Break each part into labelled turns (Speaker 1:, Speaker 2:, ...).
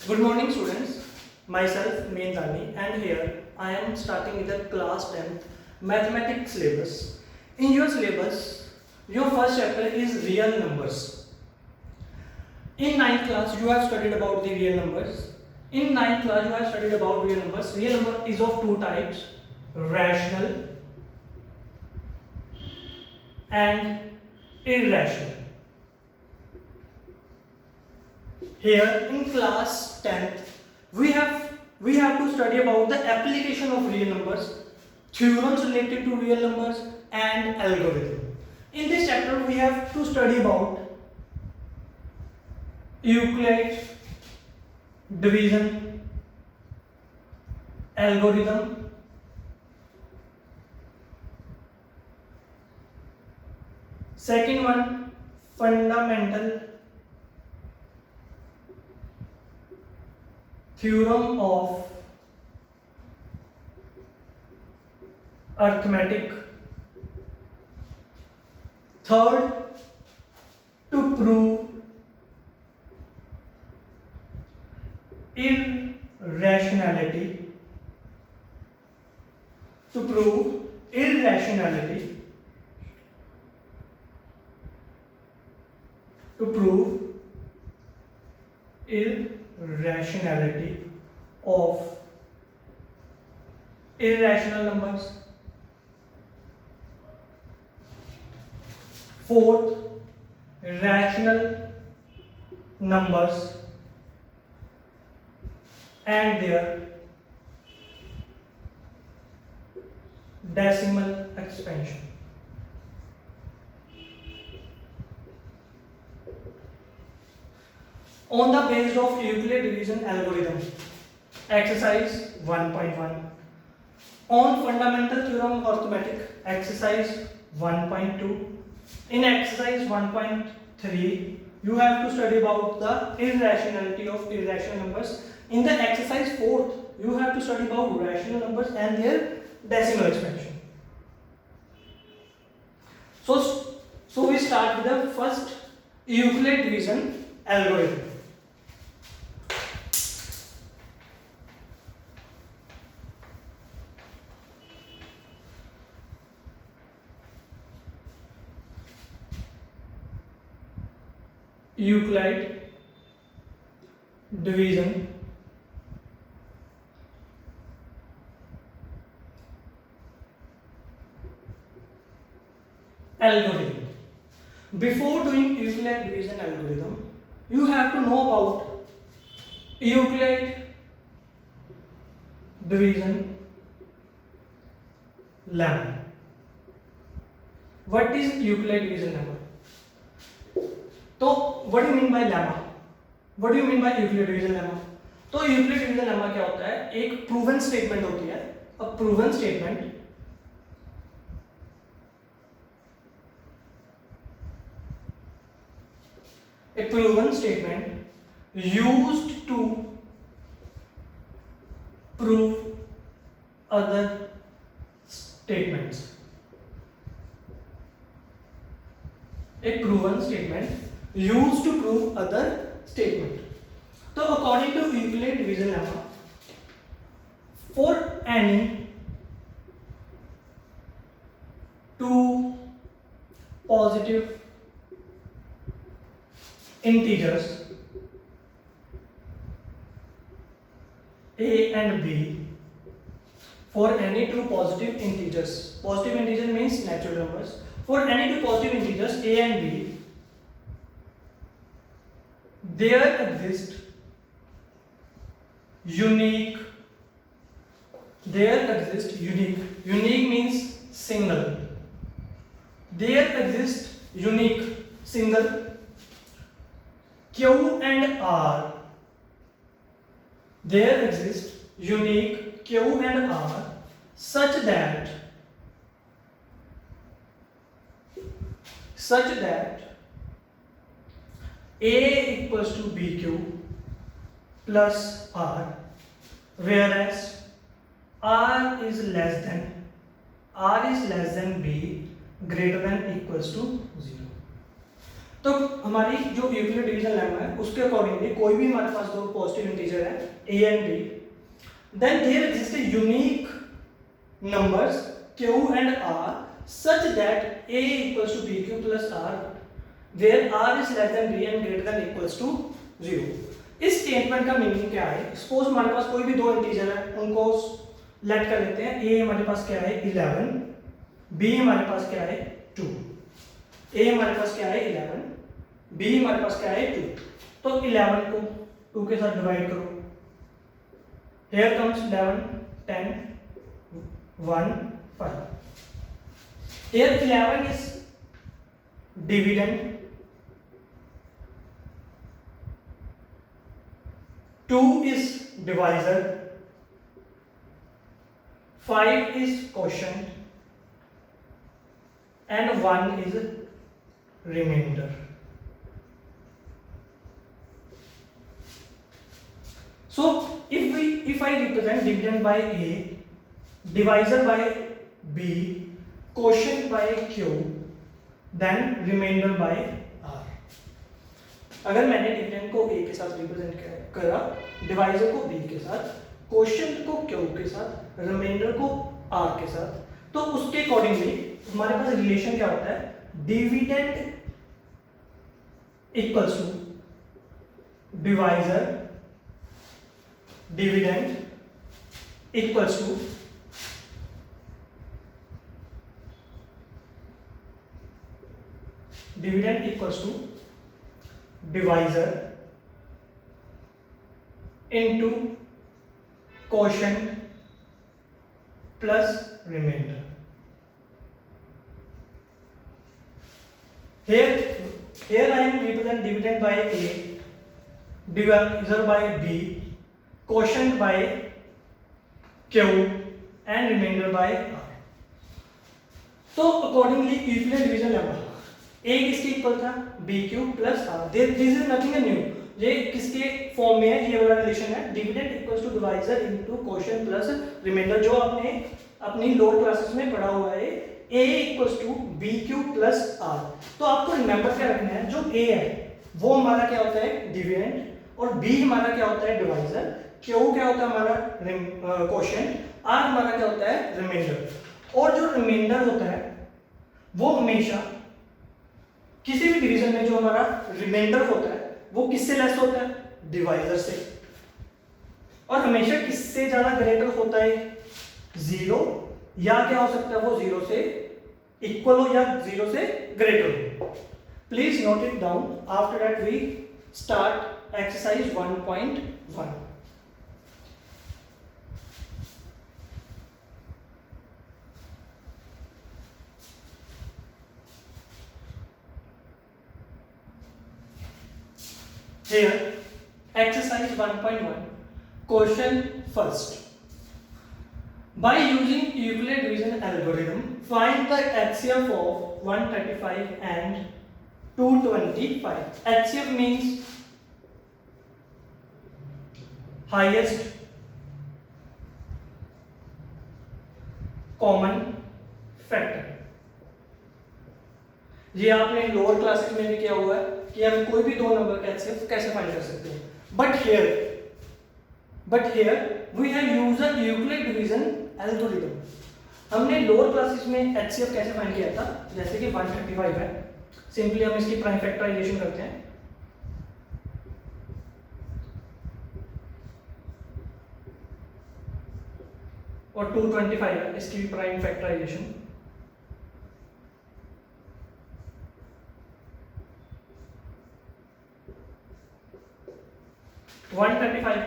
Speaker 1: Good morning, students. Myself, Main Dani, and here I am starting with the class 10th mathematics syllabus. In your syllabus, your first chapter is real numbers. In ninth class, you have studied about the real numbers. In ninth class, you have studied about real numbers. Real number is of two types: rational and irrational. Here in class 10th, we have to study about the application of real numbers, theorems related to real numbers, and algorithm. In this chapter, we have to study about Euclid division algorithm, second one fundamental theorem of arithmetic, third to prove irrationality, to prove irrationality, to prove irrationality of irrational numbers, fourth rational numbers and their decimal expansion. On the basis of Euclid division algorithm, exercise 1.1. On fundamental theorem of arithmetic, exercise 1.2. In exercise 1.3, you have to study about the irrationality of irrational numbers. In the exercise 4th, you have to study about rational numbers and their decimal expansion. So we start with the first Euclid division algorithm. Euclid division algorithm. Before doing Euclid division algorithm, you have to know about Euclid division lemma. What is Euclid division lemma? तो what do you mean by lemma? What do you mean by Euclid division lemma? तो Euclid division lemma क्या होता है? एक proven statement होती है. A proven statement used to prove other statements. A proven statement used to prove other statement. So according to Euclid division lemma, for any two positive integers a and b, for any two positive integers means natural numbers, for any two positive integers a and b, there exist unique means single, there exist unique single q and r, there exist unique q and r such that a equals to bq plus r, whereas r is less than b greater than equals to 0. तो हमारी जो Euclid division lemma है उसके accordingly कोई भी हमारे पास दो पॉजिटिव इंटीजर है a and b, then there exist unique numbers q and r such that a equals to bq plus r where r is less than b and greater than equals to 0। इस statement का meaning क्या है? Suppose हमारे पास कोई भी दो integer है, उनको लेट कर लेते हैं। a हमारे पास क्या है 11, b हमारे पास क्या है 2। a हमारे पास क्या है 11, b हमारे पास क्या है 2। तो 11 को 2 के साथ डिवाइड करो। Here comes 11, 10, 1, 5. Here 11 is dividend, 2 is divisor, 5 is quotient, and 1 is remainder. So if I represent dividend by a, divisor by b, quotient by q, then remainder by r। अगर मैंने डिविडेंड को a के साथ represent करा, divisor को b के साथ, quotient को q के साथ, रिमाइंडर को r के साथ, तो उसके अकॉर्डिंगली हमारे पास रिलेशन क्या होता है? Dividend equals to divisor, dividend equals to divisor into quotient plus remainder. Here I am represent dividend by a, divisor by b, quotient by q and remainder by r। तो accordingly Euclid division lemma a किसके equal था? bq plus r। This is nothing new, ये किसके form में है? ये वाला relation है dividend equals to divisor into quotient plus remainder, जो आपने अपनी लोअर क्लासेस में पढ़ा हुआ है a equals to bq plus r। तो आपको रिमेंबर क्या रखना है? जो a है वो हमारा क्या होता है? डिविडेंड, और b हमारा क्या होता है? डिवाइजर, q क्या होता है हमारा? क्वोशिएंट, r हमारा क्या होता है? रिमाइंडर। और जो रिमाइंडर होता है वो हमेशा किसी भी डिवीजन में जो हमारा रिमाइंडर होता है वो किससे लेस होता है? डिवाइजर से। और हमेशा किससे ज्यादा ग्रेटर होता है? 0, या क्या हो सकता है? वो 0 से इक्वल हो या 0 से ग्रेटर हो। Please note it down. After that we start exercise 1.1। Here, exercise 1.1, question first. By using Euclid division algorithm, find the HCF of 135 and 225. HCF means highest common factor। ये आपने लोअर क्लासेस में भी किया हुआ है कि हम कोई भी दो नंबर का एचसीएफ कैसे फाइंड कर सकते हैं। But here we have used a Euclid division algorithm. हमने लोअर क्लासेस में एचसीएफ कैसे फाइंड किया था? जैसे कि 135 है, सिंपली हम इसकी प्राइम फैक्टराइजेशन करते हैं। और 225 है, इसकी भी प्राइम फैक्टराइजेशन।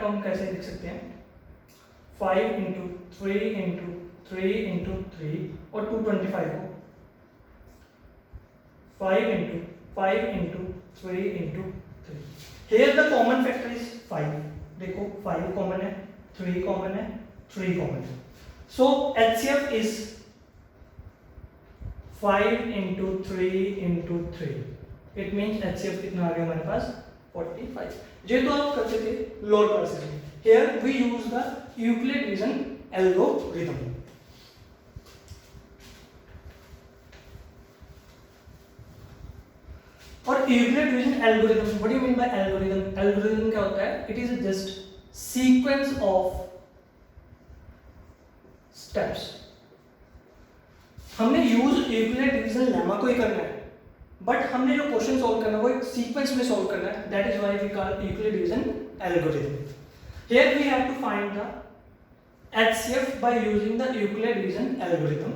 Speaker 1: को हम कैसे लिख सकते हैं? 5 इंटू 3 इंटू 3 इंटू 3 और 225 को 5 into 3 into 3। Here the common factor is 5। देखो 5 कॉमन है, 3 कॉमन है, 3 कॉमन है। So HCF is 5 into 3 into 3। It means HCF कितना आ गया हमारे पास? 45। ये तो आप करते थे लोअर क्लासेस में। Here we use the Euclid division algorithm. और Euclid division algorithm, what do you mean by algorithm? Algorithm क्या होता है? It is just sequence of steps. हमने यूज यूक्लिड डिवीजन लेमा को ही करना है, बट हमने जो क्वेश्चन सॉल्व करना है वो एक सीक्वेंस में सॉल्व करना है, that is why we call Euclid division algorithm. Here we have to find the HCF by using the Euclid division algorithm.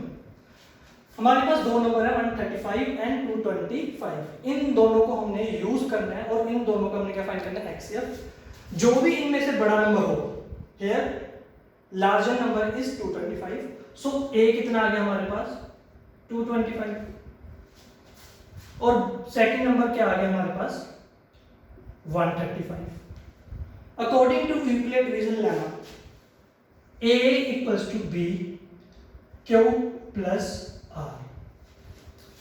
Speaker 1: हमारे पास दो नंबर है 135 एंड 225, इन दोनों को हमने यूज करना है और इन दोनों का हमने क्या फाइंड करना है? HCF। जो भी इनमें से बड़ा नंबर हो, here larger number is 225, so A कितना आ गया हमारे पास? 225, और सेकंड नंबर क्या आ गया हमारे पास? 135। According to Euclid division lemma, A equals to B Q plus R,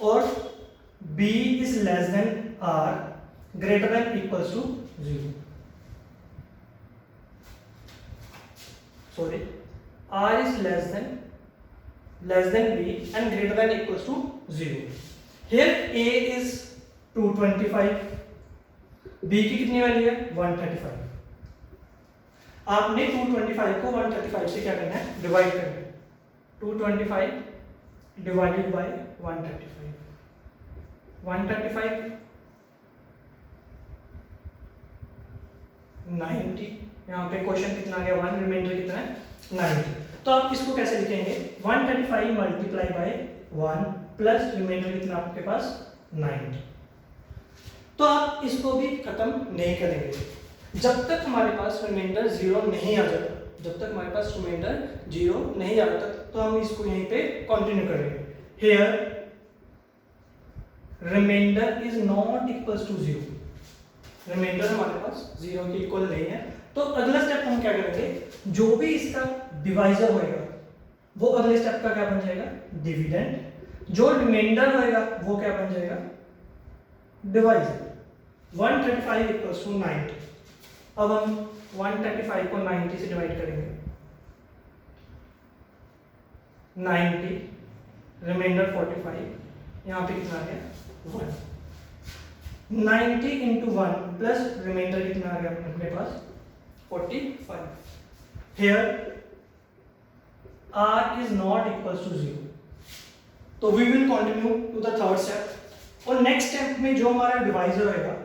Speaker 1: और B is less than R greater than equals to 0। Sorry, R is less than B and greater than equals to 0. Here A is 225, B की कितनी value है? 135। आपने 225 को 135 से क्या करना है? डिवाइड करना है। 225 डिवाइडेड बाय 135, 135 90, यहाँ पे क्वेश्चन कितना आ गया? 1, रिमाइंडर कितना है? 90। तो आप इसको कैसे लिखेंगे? 135 मल्टीप्लाई बाय 1 प्लस रिमाइंडर कितना आपके पास? 90। तो आप इसको भी खत्म नहीं करेंगे जब तक हमारे पास रिमाइंडर 0 नहीं आ जाता, जब तक हमारे पास रिमाइंडर 0 नहीं आ जाता, तो हम इसको यहीं पे कंटिन्यू करेंगे। Here remainder is not equals to 0, remainder हमारे पास 0 के इक्वल नहीं है, तो अगला स्टेप हम क्या करेंगे? जो भी इसका डिवाइजर होएगा वो अगले स्टेप का क्या बन जाएगा? डिविडेंड। जो रिमाइंडर होएगा वो क्या बन जाएगा? डिवाइजर। 135 equals to 90। अब हम 135 को 90 से डिवाइड करेंगे, 90 रिमाइंडर 45, यहाँ पे कितना आ गया? 1। 90 इंटू 1 प्लस रिमाइंडर कितना आ गया अपने पास? 45। Here R is not equals to 0, तो we will continue to the third step, और नेक्स्ट स्टेप में जो हमारा डिवाइजर होगा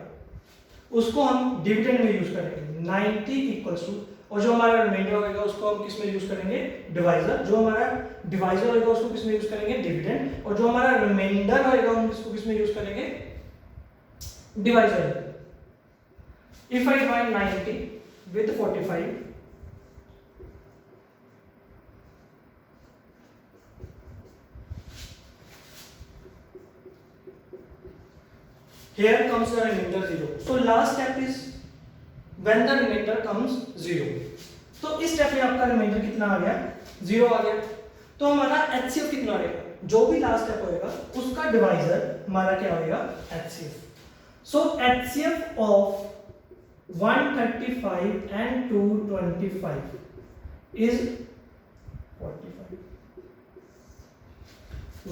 Speaker 1: उसको हम डिविडेंड में यूज करेंगे। 90 इक्वल्स टू, और जो हमारा रिमाइंडर होगा उसको हम किस में यूज करेंगे? डिवाइजर। जो हमारा डिवाइजर होगा उसको किस में यूज करेंगे? डिविडेंड। और जो हमारा रिमाइंडर होगा हम इसको किस में यूज करेंगे? Divisor. If I divide 90 with 45, here comes the remainder 0. So last step is when the remainder comes 0. तो इस स्टेप में आपका रिमाइंडर कितना आ गया? 0 आ गया। तो हमारा HCF कितना आएगा? जो भी लास्ट स्टेप होएगा उसका डिवाइजर हमारा क्या होएगा? HCF. So HCF of 135 and 225 is 45.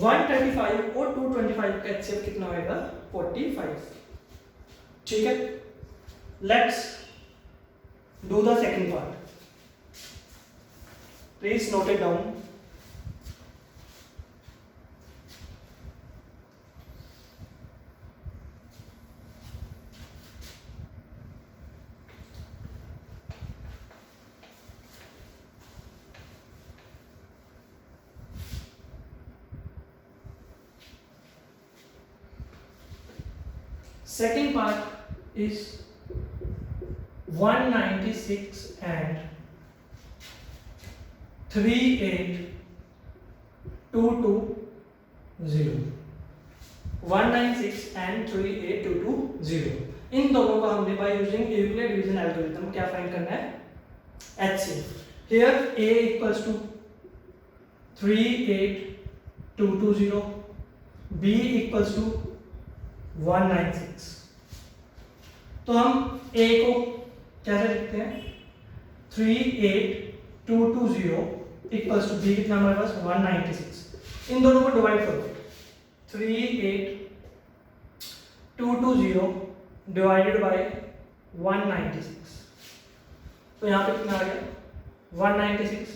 Speaker 1: 135 और 225 का HCF कितना होएगा? 45। ठीक है, let's do the second part. Please note it down. Second part is 196 and 38220। 196 and 38220, इन दोनों का हमने by using Euclid division algorithm क्या फाइंड करना है? HCF. Here A equals to 38220, B equals to 196। तो हम A को कैसे लिखते हैं? 38220 इक्वल्स टू B कितना हमारे पास? 196। इन दोनों को डिवाइड करो, 38220 220 डिवाइडेड बाय 196, तो यहाँ पे कितना आ गया 196।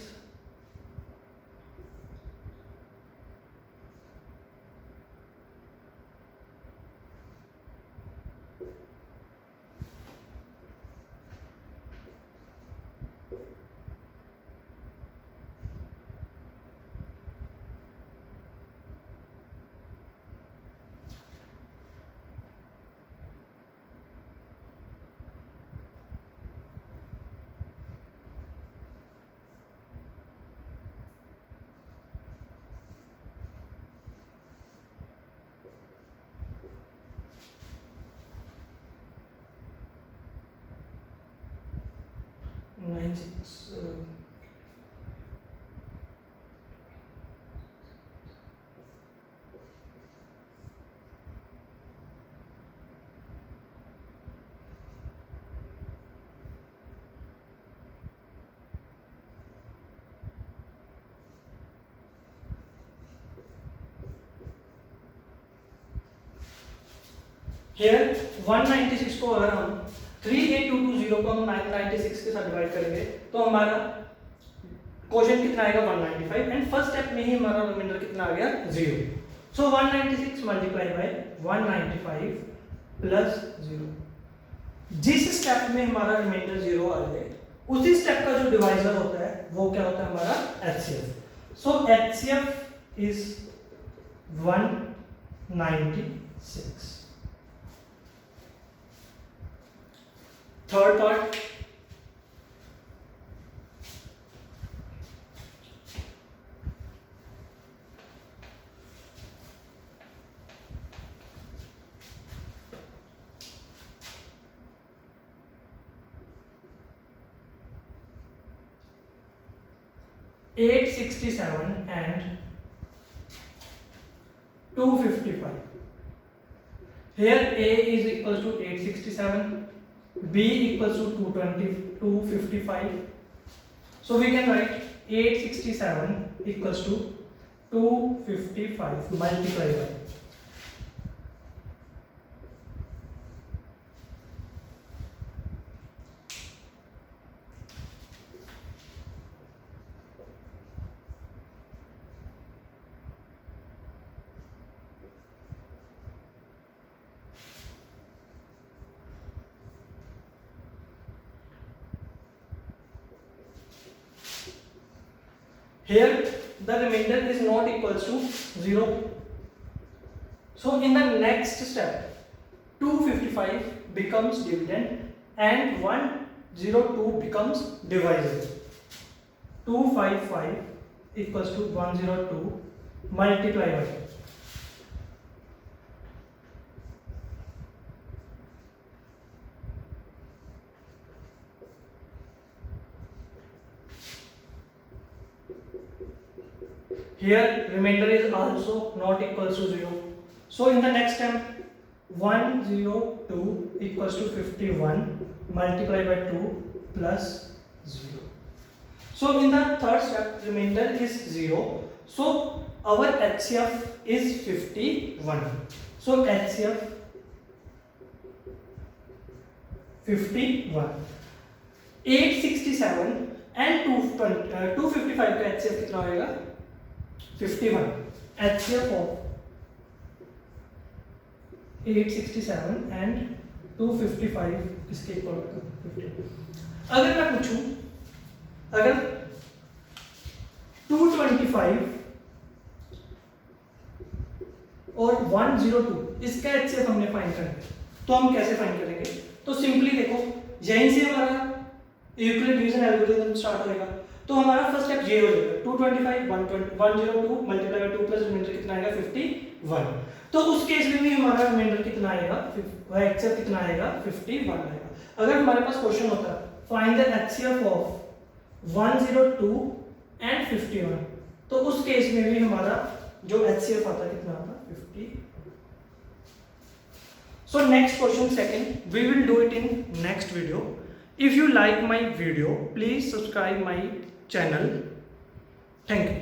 Speaker 1: Here 196 को अगर हम 38220 को हम 996 के साथ डिवाइड करेंगे तो हमारा क्वेश्चन कितना आएगा 195, एंड फर्स्ट स्टेप में ही हमारा रिमाइंडर कितना आ गया 0। सो 196 मल्टीप्लाई बाय 195 प्लस 0। जिस स्टेप में हमारा रिमाइंडर 0 आ जाए उसी स्टेप का जो डिवाइजर होता है वो क्या होता है हमारा HCF। So HCF is 196। Third part, $867 and $255. Here A is equals to 867, B equals to 255. So we can write 867 equals to 255 multiplied by. Here the remainder is not equals to 0. So in the next step 255 becomes dividend and 102 becomes divisor. 255 equals to 102 multiply by. Here remainder is also not equals to 0. So in the next step 102 equals to 51 multiplied by 2 plus 0. So in the third step remainder is 0. So our HCF is 51. So HCF 51. 867 and 255 का HCF कितना होगा 51. HCF of 867 and 255 इसके equal होगा 50. अगर मैं पूछूं अगर 225 और 102 इसका HCF हमने फाइंड करना है तो हम कैसे फाइंड करेंगे? तो सिंपली देखो यहीं से हमारा यूक्लिड डिवीजन एल्गोरिथम स्टार्ट होगा। तो हमारा फर्स्ट स्टेप ये हो जाएगा 225 102 मल्टीप्लाई बाय 2 प्लस रिमाइंडर कितना आएगा 51। तो उस केस में भी हमारा रिमाइंडर कितना आएगा HCF कितना आएगा 51 आएगा। अगर हमारे पास क्वेश्चन होता find the HCF of 102 and 51 तो उस केस में भी हमारा जो HCF आता कितना आता 50। So next question second we will do it in next video. If you like my video please subscribe my channel. Thank you.